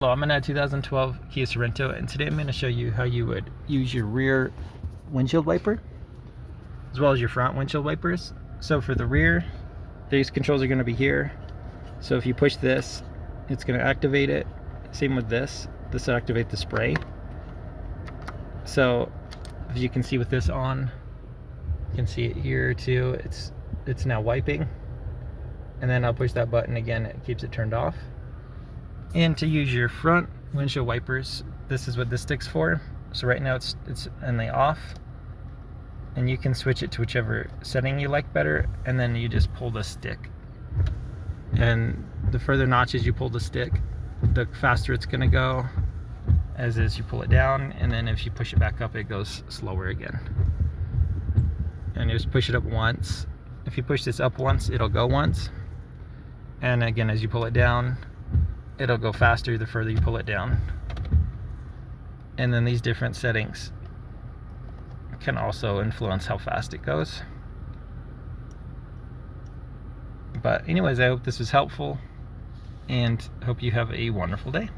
Hello, I'm in a 2012 Kia Sorento, and today I'm going to show you how you would use your rear windshield wiper as well as your front windshield wipers. So for the rear, these controls are going to be here. So if you push this, it's going to activate it. Same with this will activate the spray. So if you can see with this on, you can see it here too. It's now wiping, and then I'll push that button again. It keeps it turned off. And to use your front windshield wipers, this is what this stick's for. So right now it's in the off, and you can switch it to whichever setting you like better, and then you just pull the stick. And the further notches you pull the stick, the faster it's gonna go, as is you pull it down, and then if you push it back up, it goes slower again. And you just push it up once. If you push this up once, it'll go once. And again, as you pull it down, it'll go faster the further you pull it down. And then these different settings can also influence how fast it goes. But anyways, I hope this was helpful, and hope you have a wonderful day.